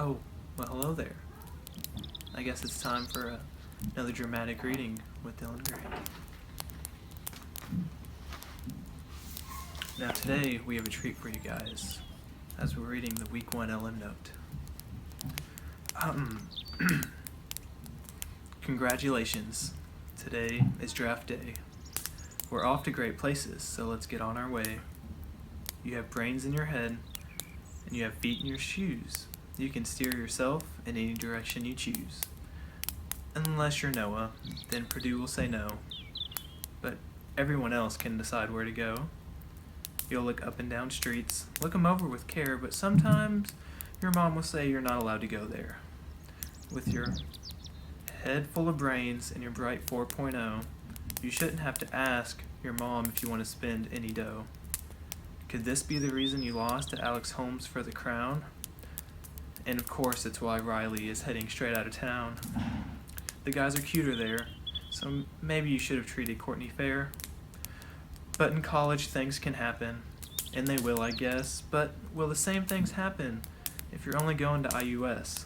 Oh, well, hello there. I guess it's time for another dramatic reading with Dylan Gray. Now, today we have a treat for you guys as we're reading the Week 1 LM Note. Congratulations. Today is draft day. We're off to great places, so let's get on our way. You have brains in your head, and you have feet in your shoes. You can steer yourself in any direction you choose. Unless you're Noah, then Purdue will say no. But everyone else can decide where to go. You'll look up and down streets, look them over with care, but sometimes your mom will say you're not allowed to go there. With your head full of brains and your bright 4.0, you shouldn't have to ask your mom if you want to spend any dough. Could this be the reason you lost to Alex Holmes for the crown? And of course, it's why Riley is heading straight out of town. The guys are cuter there, so maybe you should have treated Courtney fair. But in college, things can happen, and they will, I guess. But will the same things happen if you're only going to IUS?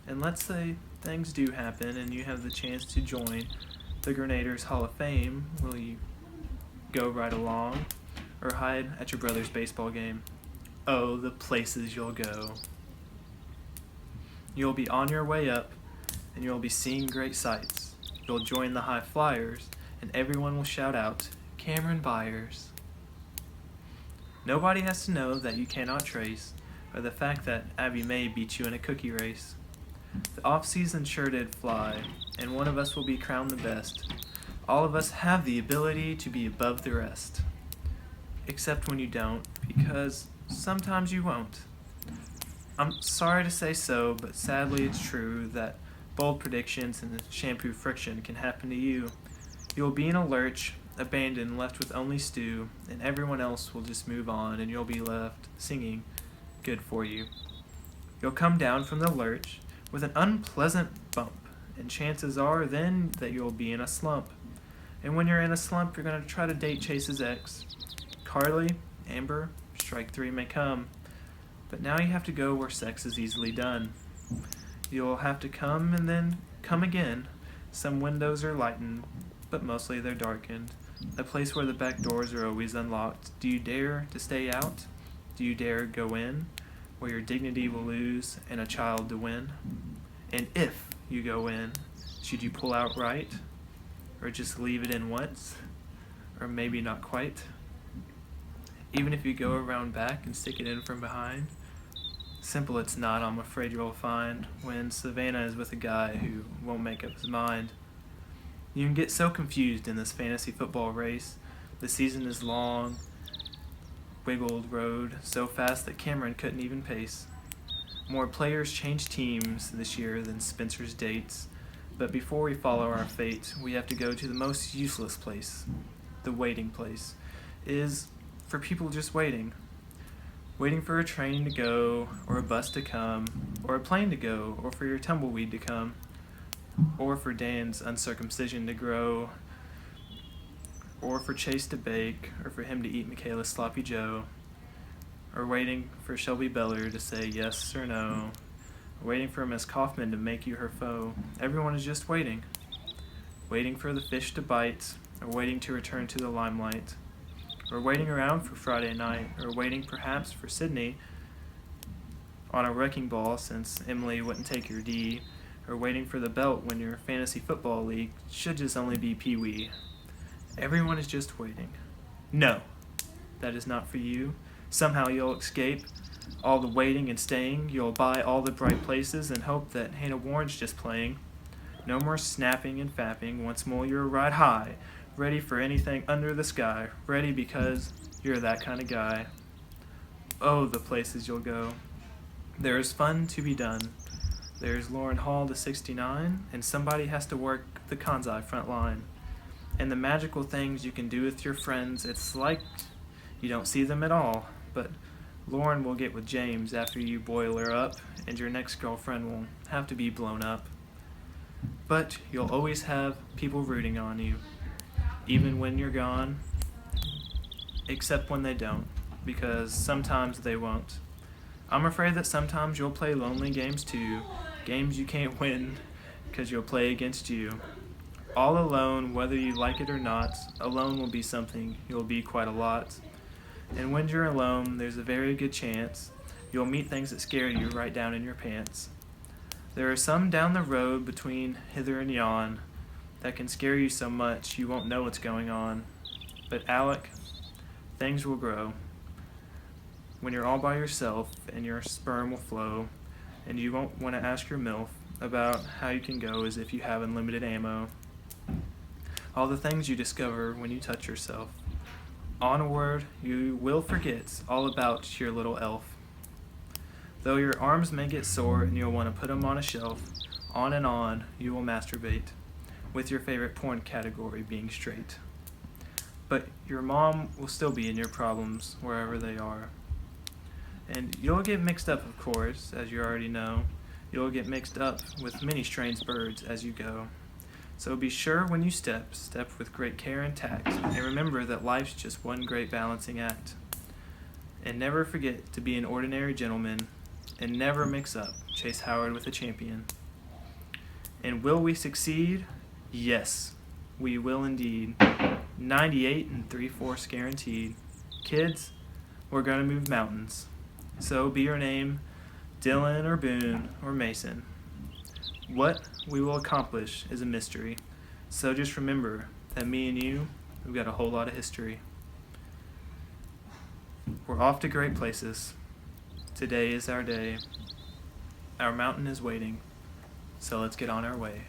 And let's say things do happen and you have the chance to join the Grenadiers Hall of Fame. Will you go right along or hide at your brother's baseball game? Oh, the places you'll go. You'll be on your way up, and you'll be seeing great sights. You'll join the High Flyers, and everyone will shout out, Cameron Byers. Nobody has to know that you cannot trace, or the fact that Abby May beat you in a cookie race. The off-season sure did fly, and one of us will be crowned the best. All of us have the ability to be above the rest. Except when you don't, because sometimes you won't. I'm sorry to say so, but sadly it's true that bold predictions and shampoo friction can happen to you. You'll be in a lurch, abandoned, left with only stew, and everyone else will just move on, and you'll be left singing good for you. You'll come down from the lurch with an unpleasant bump, and chances are then that you'll be in a slump. And when you're in a slump, you're going to try to date Chase's ex. Carly, Amber, strike three may come. But now you have to go where sex is easily done. You'll have to come and then come again. Some windows are lightened, but mostly they're darkened. A place where the back doors are always unlocked. Do you dare to stay out? Do you dare go in? Where your dignity will lose and a child to win? And if you go in, should you pull out right? Or just leave it in once? Or maybe not quite? Even if you go around back and stick it in from behind? Simple it's not, I'm afraid you'll find, when Savannah is with a guy who won't make up his mind. You can get so confused in this fantasy football race. The season is long, wiggled road, so fast that Cameron couldn't even pace. More players change teams this year than Spencer's dates. But before we follow our fate, we have to go to the most useless place. The waiting place is for people just waiting. Waiting for a train to go, or a bus to come, or a plane to go, or for your tumbleweed to come, or for Dan's uncircumcision to grow, or for Chase to bake, or for him to eat Michaela's sloppy joe, or waiting for Shelby Beller to say yes or no, or waiting for Miss Kaufman to make you her foe. Everyone is just waiting. Waiting for the fish to bite, or waiting to return to the limelight. Or waiting around for Friday night, or waiting perhaps for Sydney on a wrecking ball since Emily wouldn't take your D, or waiting for the belt when your fantasy football league should just only be Pee-wee. Everyone is just waiting. No, that is not for you. Somehow you'll escape all the waiting and staying. You'll buy all the bright places and hope that Hannah Warren's just playing. No more snapping and fapping. Once more you're ride high. Ready for anything under the sky. Ready because you're that kind of guy. Oh, the places you'll go. There is fun to be done. There's Lauren Hall to 69, and somebody has to work the Kanzai front line. And the magical things you can do with your friends, it's like you don't see them at all. But Lauren will get with James after you boil her up, and your next girlfriend will have to be blown up. But you'll always have people rooting on you. Even when you're gone, except when they don't, because sometimes they won't. I'm afraid that sometimes you'll play lonely games too, games you can't win because you'll play against you. All alone, whether you like it or not, alone will be something you'll be quite a lot. And when you're alone, there's a very good chance you'll meet things that scare you right down in your pants. There are some down the road between hither and yon that can scare you so much you won't know what's going on. But Alec, things will grow. When you're all by yourself and your sperm will flow, and you won't want to ask your MILF about how you can go as if you have unlimited ammo. All the things you discover when you touch yourself. Onward, you will forget all about your little elf. Though your arms may get sore and you'll want to put them on a shelf, on and on you will masturbate, with your favorite porn category being straight. But your mom will still be in your problems wherever they are. And you'll get mixed up, of course, as you already know. You'll get mixed up with many strange birds as you go. So be sure when you step with great care and tact, and remember that life's just one great balancing act. And never forget to be an ordinary gentleman, and never mix up Chase Howard with a champion. And will we succeed? Yes, we will indeed. 98 3/4 guaranteed. Kids, we're gonna move mountains. So be your name Dylan or Boone or Mason. What we will accomplish is a mystery. So just remember that me and you, we've got a whole lot of history. We're off to great places. Today is our day. Our mountain is waiting. So let's get on our way.